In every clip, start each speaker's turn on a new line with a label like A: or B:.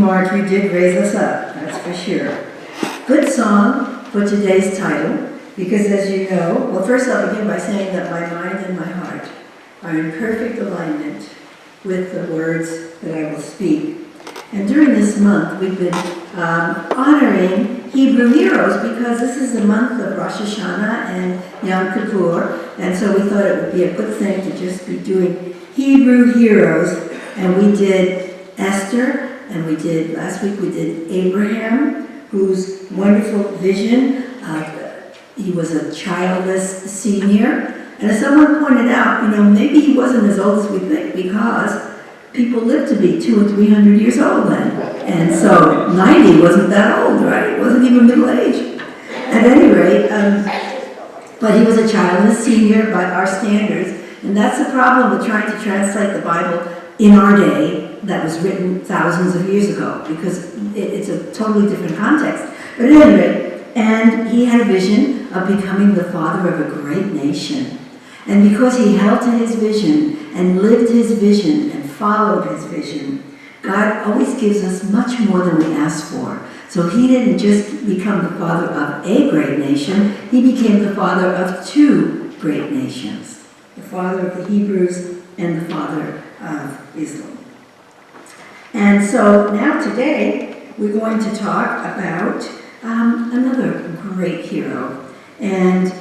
A: Mark, you did raise us up, that's for sure. Good song for today's title, because as you know, well, first I'll begin by saying that my mind and my heart are in perfect alignment with the words that I will speak. And during this month, we've been honoring Hebrew heroes because this is the month of Rosh Hashanah and Yom Kippur, and so we thought it would be a good thing to just be doing Hebrew heroes. And we did Esther, and last week we did Abraham, whose wonderful vision. He was a childless senior. And as someone pointed out, maybe he wasn't as old as we think because people lived to be 200 or 300 years old then. And so 90 wasn't that old, right? It wasn't even middle age. At any rate, but he was a childless senior by our standards. And that's the problem with trying to translate the Bible in our day that was written thousands of years ago, because it's a totally different context. But at any rate, and he had a vision of becoming the father of a great nation. And because he held to his vision and lived his vision and followed his vision, God always gives us much more than we ask for. So he didn't just become the father of a great nation, he became the father of two great nations. The father of the Hebrews and the father of Islam. And so now today, we're going to talk about another great hero. And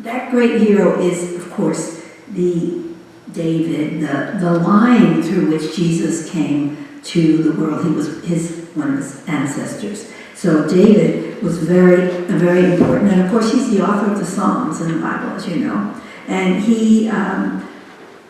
A: that great hero is, of course, David, the line through which Jesus came to the world. He was one of his ancestors. So David was very important. And of course, he's the author of the Psalms in the Bible, as you know. And he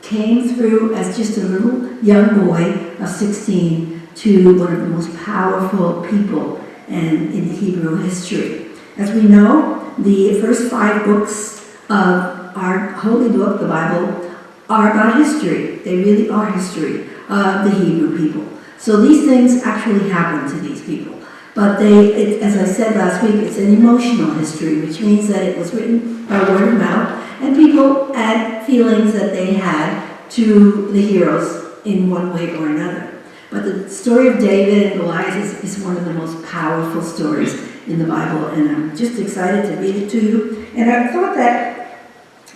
A: came through as just a little young boy of 16 to one of the most powerful people in Hebrew history. As we know, the first 5 books of our holy book, the Bible, are about history. They really are history of the Hebrew people. So these things actually happened to these people. But as I said last week, it's an emotional history, which means that it was written by word of mouth, and people add feelings that they had to the heroes in one way or another. But the story of David and Goliath is one of the most powerful stories in the Bible, and I'm just excited to read it to you. And I thought that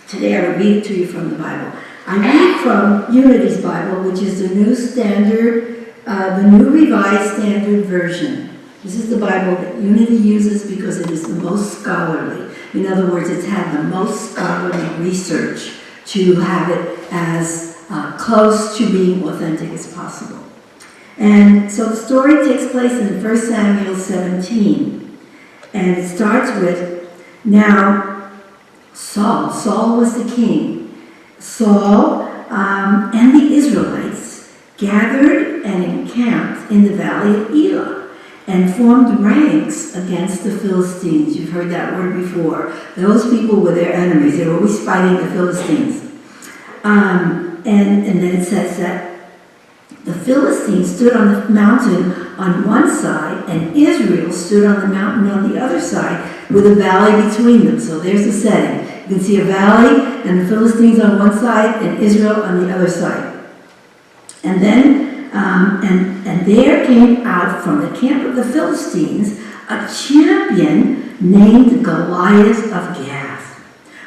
A: today I would read it to you from the Bible. I read from Unity's Bible, which is the New Revised Standard Version. This is the Bible that Unity uses because it is the most scholarly. In other words, it's had the most scholarly research to have it as close to being authentic as possible. And so the story takes place in 1 Samuel 17. And it starts with, now Saul was the king. Saul and the Israelites gathered and encamped in the valley of Elah and formed ranks against the Philistines. You've heard that word before. Those people were their enemies. They were always fighting the Philistines. And then it says that the Philistines stood on the mountain on one side, and Israel stood on the mountain on the other side, with a valley between them. So there's the setting. You can see a valley, and the Philistines on one side, and Israel on the other side. And then, and there came out from the camp of the Philistines a champion named Goliath of Gath,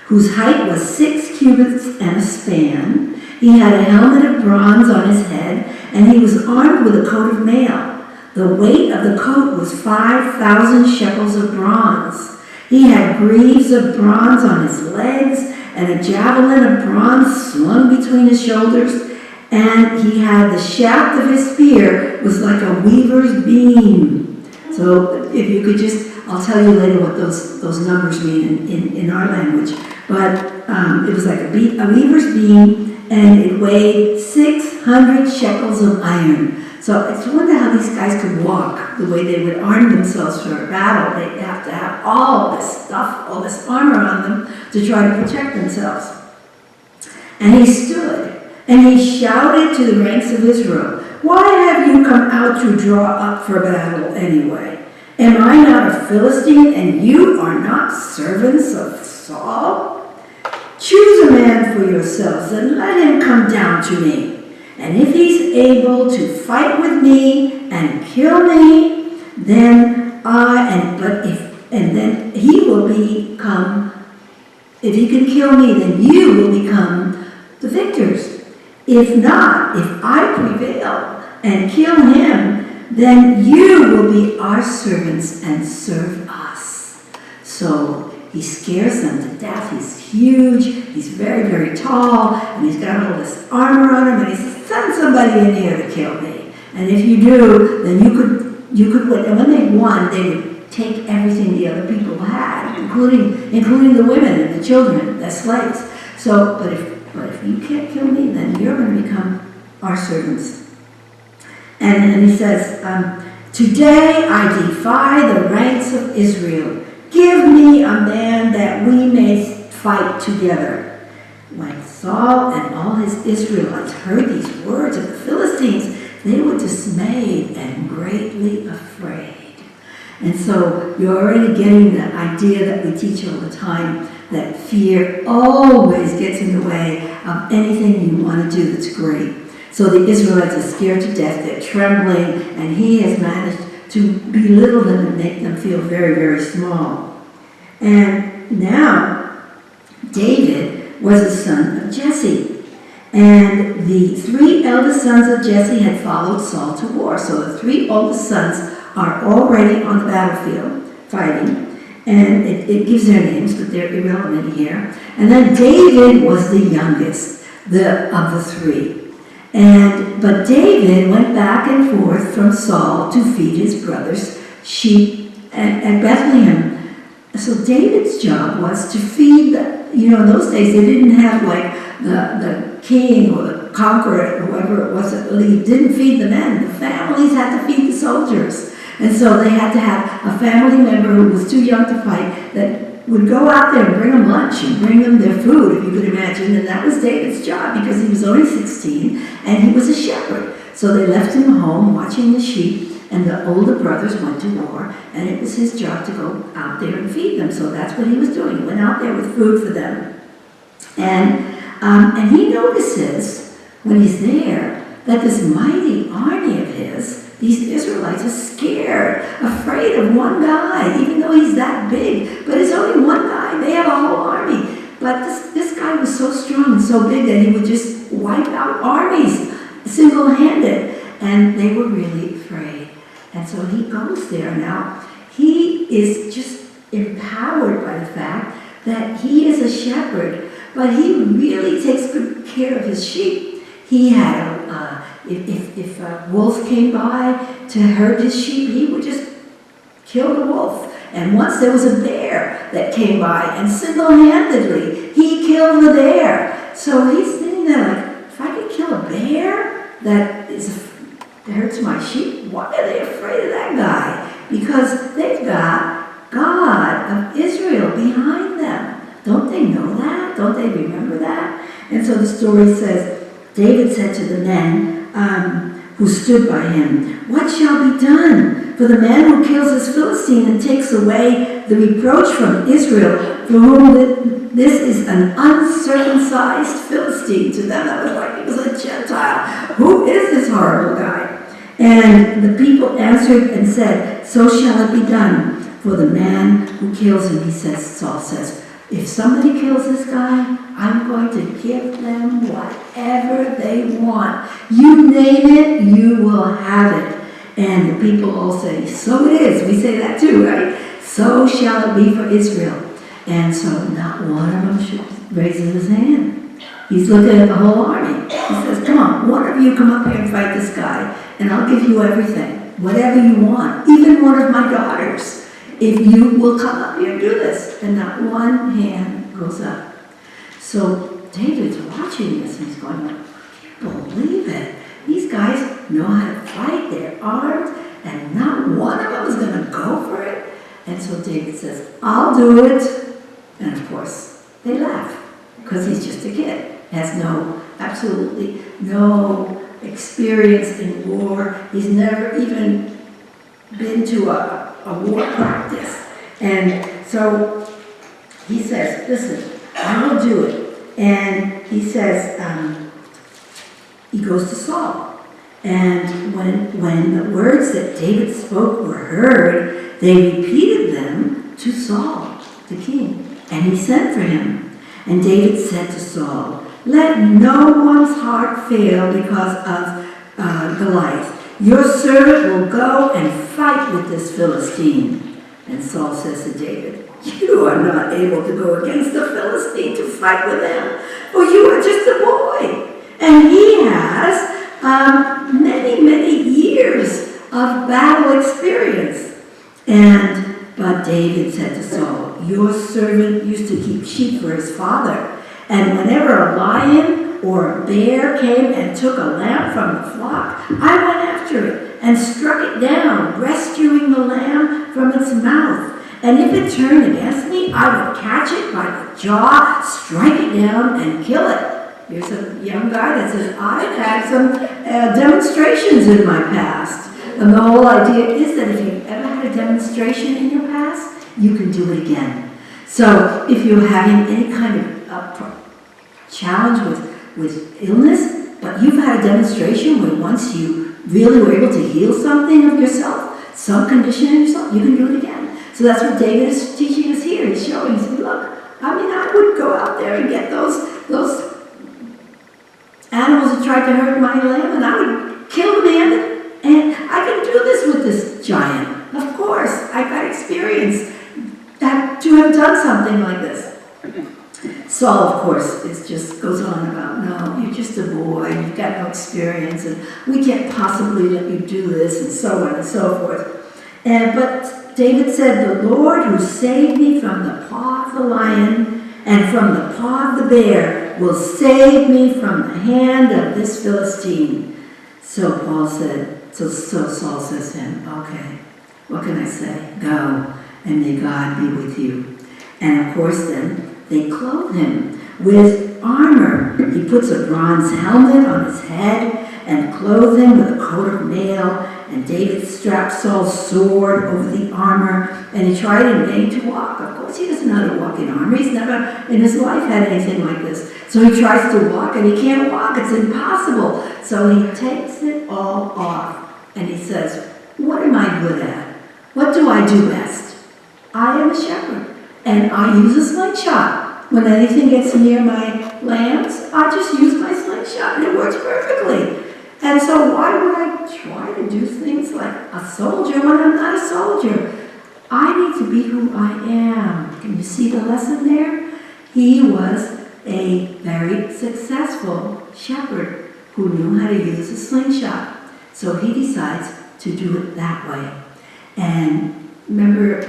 A: whose height was 6 cubits and a span. He had a helmet of bronze on his head, and he was armed with a coat of mail. The weight of the coat was 5,000 shekels of bronze. He had greaves of bronze on his legs, and a javelin of bronze slung between his shoulders. And he had the shaft of his spear was like a weaver's beam. So if you could just, I'll tell you later what those numbers mean in our language. But it was like a weaver's beam, and it weighed 600 shekels of iron. So it's wonder how these guys could walk, the way they would arm themselves for a battle. They'd have to have all this stuff, all this armor on them to try to protect themselves. And he stood, and he shouted to the ranks of Israel, "Why have you come out to draw up for battle anyway? Am I not a Philistine, and you are not servants of Saul? Choose a man for yourselves, and let him come down to me. And if he's able to fight with me and kill me, then then he will become, if he can kill me, then you will become the victors. If not, if I prevail and kill him, then you will be our servants and serve us. So he scares them to death. He's huge, he's very, very tall, and he's got all this armor on him, and he says, send somebody in here to kill me. And if you do, then you could win. And when they won, they would take everything the other people had, including the women and the children, the slaves. So, but if you can't kill me, then you're going to become our servants. And he says, today I defy the ranks of Israel. Give me a man that we may fight together. When Saul and all his Israelites heard these words of the Philistines, they were dismayed and greatly afraid. And so you're already getting the idea that we teach all the time, that fear always gets in the way of anything you want to do that's great. So the Israelites are scared to death, they're trembling, and he has managed to belittle them and make them feel very, very small. And now, David was the son of Jesse. And the 3 eldest sons of Jesse had followed Saul to war. So the 3 oldest sons are already on the battlefield fighting. And it gives their names, but they're irrelevant here. And then David was the youngest of the 3. But David went back and forth from Saul to feed his brother's sheep at Bethlehem. So David's job was to feed in those days they didn't have like the king or the conqueror or whoever it was that really didn't feed the men. The families had to feed the soldiers. And so they had to have a family member who was too young to fight that would go out there and bring them lunch and bring them their food, if you could imagine. And that was David's job because he was only 16 and he was a shepherd. So they left him home watching the sheep, and the older brothers went to war, and it was his job to go out there and feed them. So that's what he was doing. He went out there with food for them. And he notices when he's there that this mighty army of his, these Israelites, are scared, afraid of one guy, even though he's that big. But it's only one guy. They have a whole army. But this guy was so strong and so big that he would just wipe out armies single-handed. And they were really afraid. And so he goes there. Now, he is just empowered by the fact that he is a shepherd, but he really takes good care of his sheep. He had if a wolf came by to herd his sheep, he would just kill the wolf. And once there was a bear that came by, and single-handedly, he killed the bear. So he's thinking that, like, if I could kill a bear that hurts my sheep, why are they afraid of that guy? Because they've got God of Israel behind them. Don't they know that? Don't they remember that? And so the story says, David said to the men who stood by him, "What shall be done for the man who kills this Philistine and takes away the reproach from Israel, for whom this is an uncircumcised Philistine?" To them, that was like he was a Gentile. Who is this horrible guy? And the people answered and said, "So shall it be done for the man who kills him." Saul says, "If somebody kills this guy, I'm going to give them whatever they want. You name it, you will have it." And the people all say, "So it is." We say that too, right? "So shall it be for Israel." And so not one of them raises his hand. He's looking at the whole army. He says, "Come on, one of you come up here and fight this guy, and I'll give you everything, whatever you want, even one of my daughters, if you will come up here and do this." And not one hand goes up. So David's watching this, and he's going, "I can't believe it. These guys know how to fight, they're armed, and not one of them is going to go for it." And so David says, "I'll do it." And of course, they laugh, because he's just a kid. Has absolutely no experience in war. He's never even been to a war practice. And so he says, "Listen, I will do it." And he says, he goes to Saul. And when the words that David spoke were heard, they repeated them to Saul, the king, and he sent for him. And David said to Saul, "Let no one's heart fail because of Goliath. Your servant will go and fight with this Philistine." And Saul says to David, "You are not able to go against the Philistine to fight with him, for you are just a boy. And he has many, many years of battle experience." But David said to Saul, "Your servant used to keep sheep for his father. And whenever a lion or a bear came and took a lamb from the flock, I went after it and struck it down, rescuing the lamb from its mouth. And if it turned against me, I would catch it by the jaw, strike it down, and kill it." Here's a young guy that says, "I've had some demonstrations in my past." And the whole idea is that if you've ever had a demonstration in your past, you can do it again. So if you're having any kind of challenge with illness, but you've had a demonstration where once you really were able to heal something of yourself, some condition in yourself, you can do it again. So that's what David is teaching us here. He's showing us, look, I would go out there and get those animals that tried to hurt my lamb, and I would kill the man, and I can do this with this giant. Of course, I've got experience to have done something like this. Saul, of course, just goes on about, "No, you're just a boy, you've got no experience, and we can't possibly let you do this," and so on and so forth. But David said, "The Lord who saved me from the paw of the lion and from the paw of the bear will save me from the hand of this Philistine." So Saul says to him, "Okay, what can I say? Go, and may God be with you." And of course then, they clothe him with armor. He puts a bronze helmet on his head and clothe him with a coat of mail. And David strapped Saul's sword over the armor, and he tried in vain to walk. Of course, he doesn't know how to walk in armor. He's never in his life had anything like this. So he tries to walk, and he can't walk. It's impossible. So he takes it all off, and he says, "What am I good at? What do I do best? I am a shepherd, and I use a slingshot. When anything gets near my lambs, I just use my slingshot, and it works perfectly. And so why would I try to do things like a soldier when I'm not a soldier? I need to be who I am." Can you see the lesson there? He was a very successful shepherd who knew how to use a slingshot. So he decides to do it that way. And remember,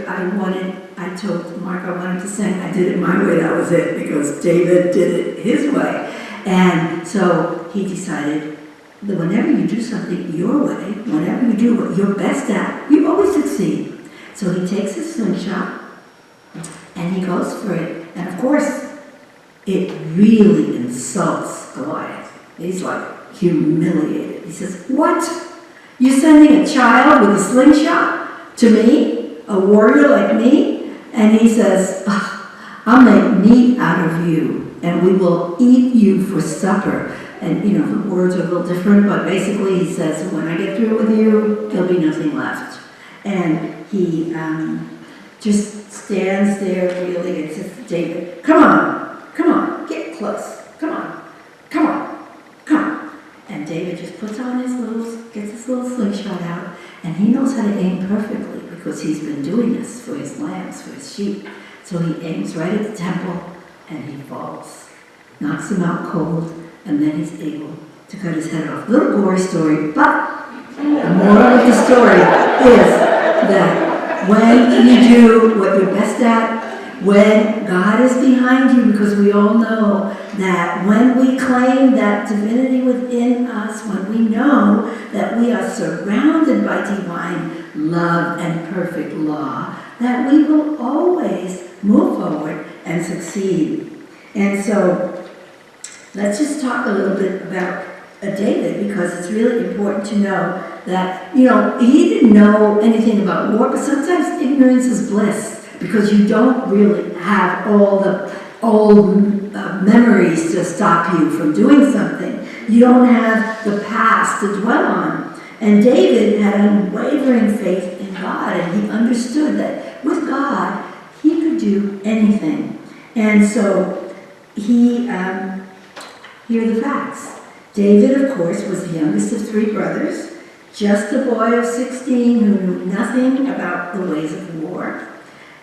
A: I told Mark I wanted to sing, I did it my way, that was it, because David did it his way. And so he decided that whenever you do something your way, whenever you do what you're best at, you always succeed. So he takes his slingshot and he goes for it. And of course, it really insults Goliath. He's like humiliated. He says, "What? You're sending a child with a slingshot to me, a warrior like me?" And he says, "I'll make meat out of you, and we will eat you for supper." And, the words are a little different, but basically he says, "When I get through with you, there'll be nothing left." And he just stands there really and says to David, come on, get close. Come on. And David just gets his little slingshot out, and he knows how to aim perfectly because he's been doing this for his lambs, for his sheep. So he aims right at the temple, and he falls, knocks him out cold, and then he's able to cut his head off. Little gory story, but the moral of the story is that when you do what you're best at, when God is behind you, because we all know that when we claim that divinity within us, when we know that we are surrounded by divine love and perfect law, that we will always move forward and succeed. And so let's just talk a little bit about David, because it's really important to know that, he didn't know anything about war, but sometimes ignorance is bliss, because you don't really have all the old memories to stop you from doing something. You don't have the past to dwell on. And David had unwavering faith in God, and he understood that with God, he could do anything. And so here are the facts. David, of course, was the youngest of 3 brothers, just a boy of 16 who knew nothing about the ways of war.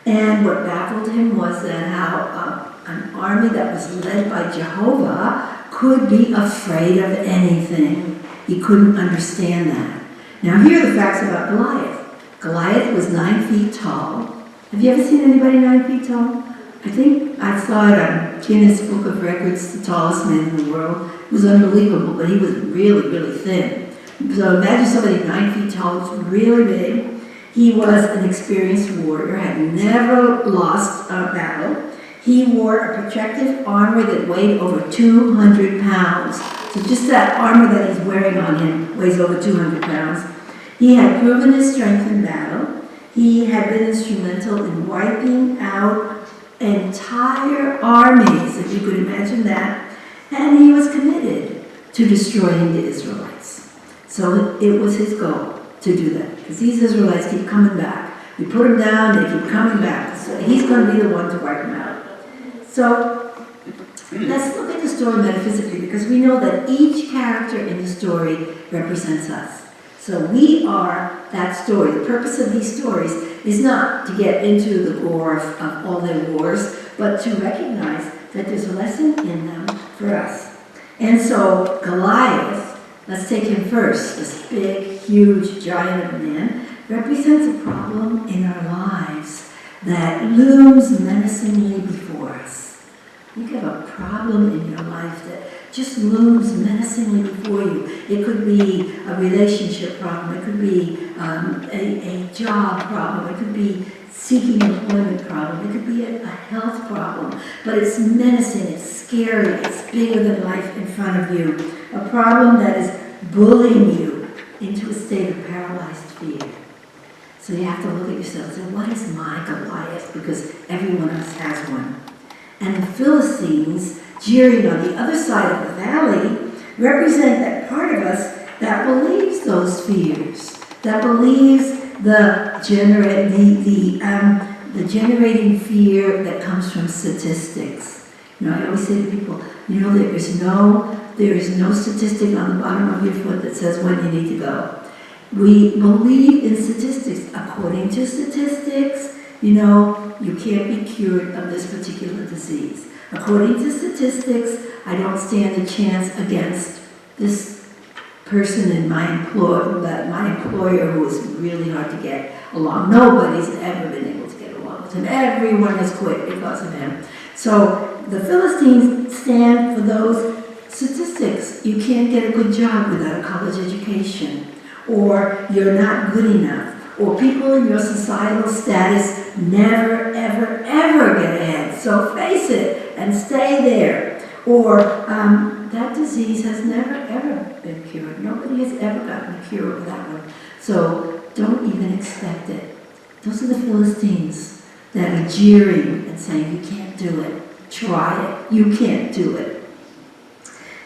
A: And what baffled him was that how an army that was led by Jehovah could be afraid of anything. He couldn't understand that. Now here are the facts about Goliath. Goliath was 9 feet tall. Have you ever seen anybody 9 feet tall? I think I saw it on Guinness Book of Records, the tallest man in the world. It was unbelievable, but he was really, really thin. So imagine somebody 9 feet tall, was really big. He was an experienced warrior, had never lost a battle. He wore a protective armor that weighed over 200 pounds. So just that armor that he's wearing on him weighs over 200 pounds. He had proven his strength in battle. He had been instrumental in wiping out entire armies, if you could imagine that. And he was committed to destroying the Israelites. So it was his goal to do that. Because these Israelites keep coming back. We put them down, they keep coming back. So he's going to be the one to wipe them out. So let's look at the story metaphysically, because we know that each character in the story represents us. So we are that story. The purpose of these stories is not to get into the gore of all their wars, but to recognize that there's a lesson in them for us. And so Goliath, let's take him first, this big, huge giant of a man, represents a problem in our lives that looms menacingly before us. You have a problem in your life that just looms menacingly before you. It could be a relationship problem. It could be a job problem. It could be seeking employment problem. It could be a health problem. But it's menacing. It's scary. It's bigger than life in front of you. A problem that is bullying you into a state of paralyzed fear. So you have to look at yourself and say, what is my Goliath? Because everyone else has one. And the Philistines, jeering on the other side of the valley, represent that part of us that believes those fears, that believes the generating fear that comes from statistics. You know, I always say to people, you know, there is no statistic on the bottom of your foot that says when you need to go. We believe in statistics. According to statistics, you know, you can't be cured of this particular disease. According to statistics, I don't stand a chance against this person in my employer who is really hard to get along. Nobody's ever been able to get along with him. Everyone has quit because of him. So the Philistines stand for those statistics. You can't get a good job without a college education, or you're not good enough, or people in your societal status never, ever, ever get ahead. So face it and stay there. Or that disease has never, ever been cured. Nobody has ever gotten a cure of that one. So don't even expect it. Those are the Philistines that are jeering and saying, you can't do it. Try it. You can't do it.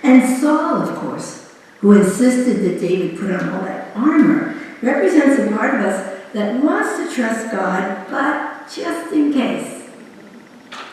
A: And Saul, of course, who insisted that David put on all that armor, represents a part of us that wants to trust God, but just in case,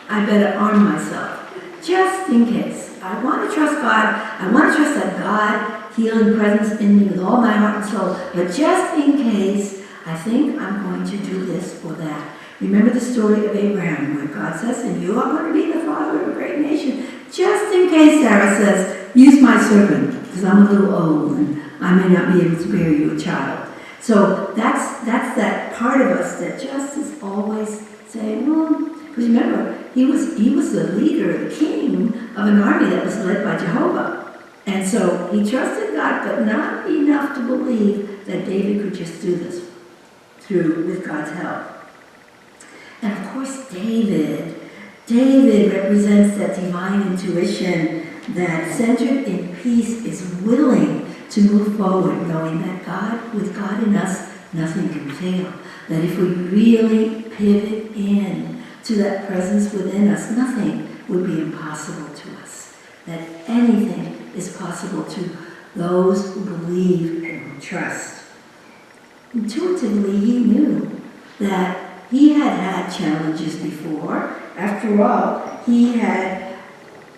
A: I better arm myself. Just in case. I want to trust God. I want to trust that God healing presence in me with all my heart and soul. But just in case, I think I'm going to do this or that. Remember the story of Abraham where God says, and you are going to be the father of a great nation. Just in case, Sarah says, use my servant, because I'm a little old and I may not be able to bear you a child. So that's that part of us that just is always saying, well, because remember, he was the leader, the king of an army that was led by Jehovah. And so he trusted God, but not enough to believe that David could just do this with God's help. And of course, David represents that divine intuition that, centered in peace, is willing to move forward, knowing that with God in us, nothing can fail. That if we really pivot in to that presence within us, nothing would be impossible to us. That anything is possible to those who believe and who trust. Intuitively, he knew that he had had challenges before. After all, he had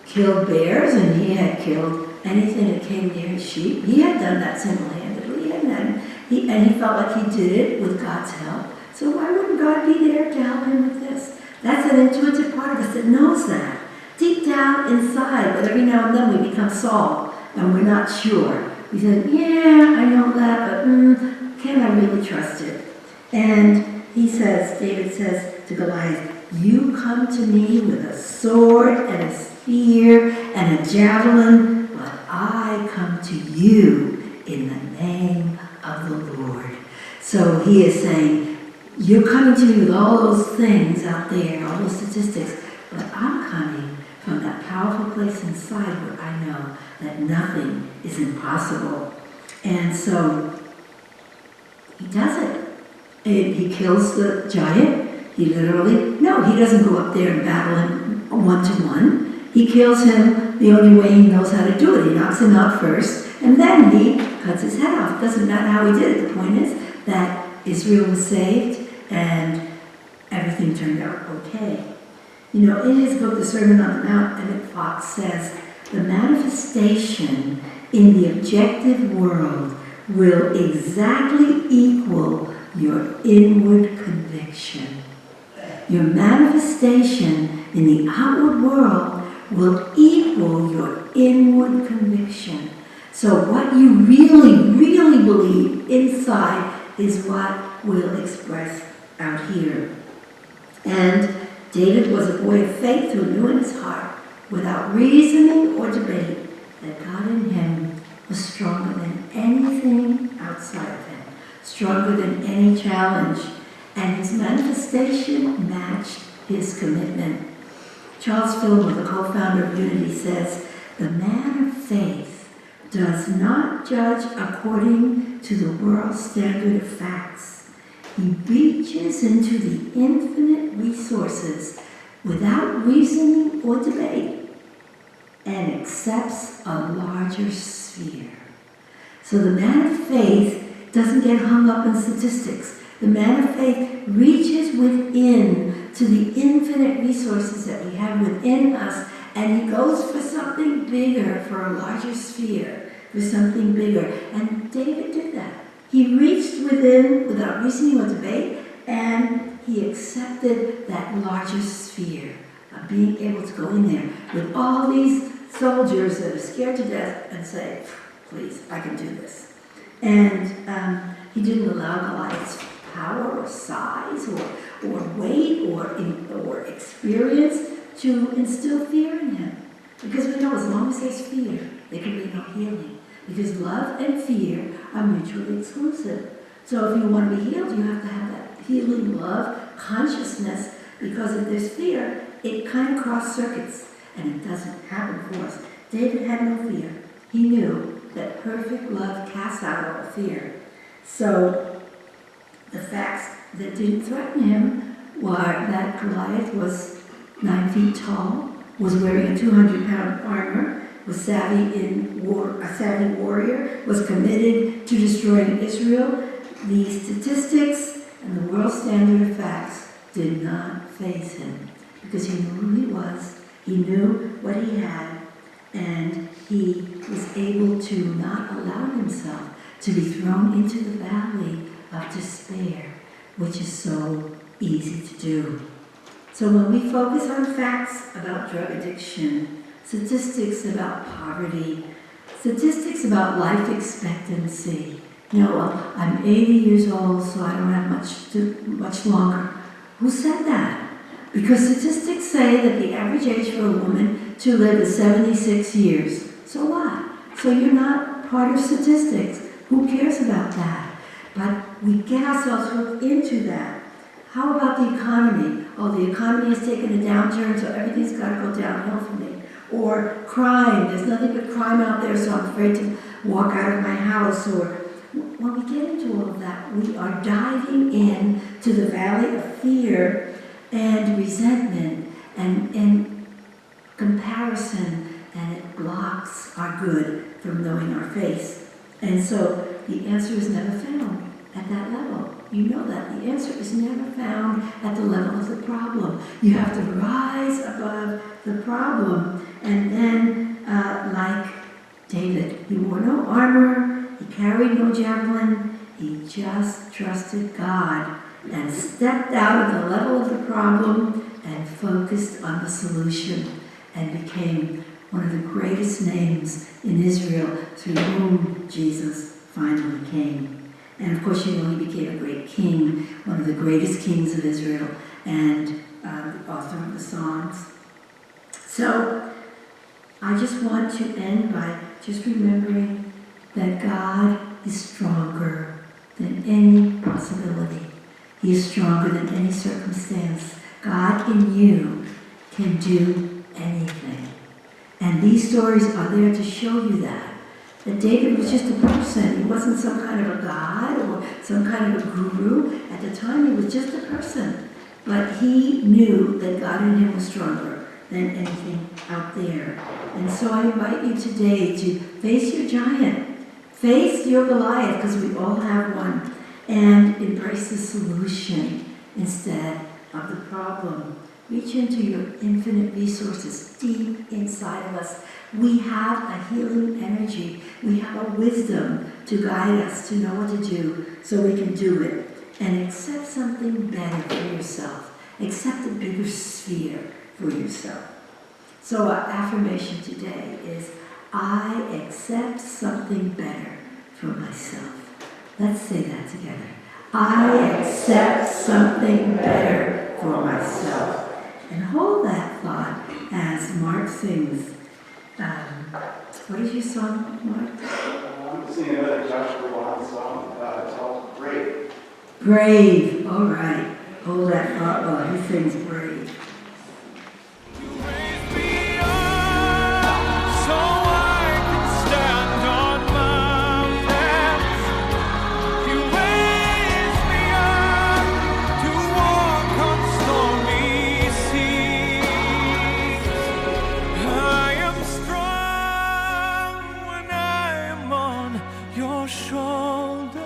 A: killed bears and he had killed anything that came near his sheep. He had done that single-handedly, and he felt like he did it with God's help. So why wouldn't God be there to help him with this? That's an intuitive part of us that knows that. Deep down inside, but every now and then we become Saul and we're not sure. We say, yeah, I know that, but can I really trust it? And David says to Goliath, you come to me with a sword and a spear and a javelin, but I come to you in the name of the Lord. So he is saying, you're coming to me with all those things out there, all those statistics, but I'm coming from that powerful place inside where I know that nothing is impossible. And so he does it. He kills the giant. He doesn't go up there and battle him one-to-one. He kills him the only way he knows how to do it. He knocks him out first, and then he cuts his head off. It doesn't matter how he did it. The point is that Israel was saved, and everything turned out okay. You know, in his book, The Sermon on the Mount, Emmett Fox says, the manifestation in the objective world will exactly equal your inward conviction. Your manifestation in the outward world will equal your inward conviction. So what you really, really believe inside is what will express out here. And David was a boy of faith who knew in his heart, without reasoning or debate, that God in him was stronger than anything outside of him, stronger than any challenge, and his manifestation matched his commitment. Charles Philmore, the co-founder of Unity, says, the man of faith does not judge according to the world's standard of facts. He reaches into the infinite resources without reasoning or debate and accepts a larger sphere. So the man of faith doesn't get hung up in statistics. The man of faith reaches within to the infinite resources that we have within us, and he goes for something bigger, for a larger sphere, for something bigger. And David did that. He reached within without reasoning or debate, and he accepted that larger sphere of being able to go in there with all these soldiers that are scared to death and say, please, I can do this. And he didn't allow Goliath's power or size or weight or experience to instill fear in him. Because we know as long as there's fear, there can be no healing. Because love and fear are mutually exclusive. So if you want to be healed, you have to have that healing love consciousness, because if there's fear, it kind of cross circuits, and it doesn't happen for us. David had no fear. He knew that perfect love casts out all fear. So the facts that didn't threaten him were that Goliath was 9 feet tall, was wearing a 200-pound armor, was savvy in war, a savvy warrior, was committed to destroying Israel. The statistics and the world standard of facts did not faze him, because he knew who he was, he knew what he had, and he was able to not allow himself to be thrown into the valley of despair, which is so easy to do. So when we focus on facts about drug addiction, statistics about poverty, statistics about life expectancy, well, I'm 80 years old, so I don't have much longer. Who said that? Because statistics say that the average age for a woman to live is 76 years. So what? So you're not part of statistics. Who cares about that? But we get ourselves hooked into that. How about the economy? Oh, the economy has taken a downturn, so everything's got to go downhill for me. Or crime. There's nothing but crime out there, so I'm afraid to walk out of my house. Or when we get into all of that, we are diving in to the valley of fear and resentment and comparison, and it blocks our good from knowing our faith. And so the answer is never found at that level. You know that. The answer is never found at the level of the problem. You have to rise above the problem. And then, like David, he wore no armor, he carried no javelin, he just trusted God and stepped out of the level of the problem and focused on the solution and became one of the greatest names in Israel through whom Jesus finally came. And of course, you know, he became a great king, one of the greatest kings of Israel, and the author of the Psalms. So, I just want to end by just remembering that God is stronger than any possibility. He is stronger than any circumstance. God in you can do anything. And these stories are there to show you that David was just a person. He wasn't some kind of a god or some kind of a guru. At the time, he was just a person. But he knew that God in him was stronger than anything out there. And so I invite you today to face your giant. Face your Goliath, because we all have one. And embrace the solution instead of the problem. Reach into your infinite resources deep inside of us. We have a healing energy. We have a wisdom to guide us, to know what to do, so we can do it. And accept something better for yourself. Accept a bigger sphere for yourself. So our affirmation today is, I accept something better for myself. Let's say that together. I accept something better for myself. And hold that thought as Mark sings. What is your song, Mark?
B: I'm singing another Joshua Bond song. It's called Brave.
A: Brave. All right. Hold that thought while he sings Brave.
C: Shoulders,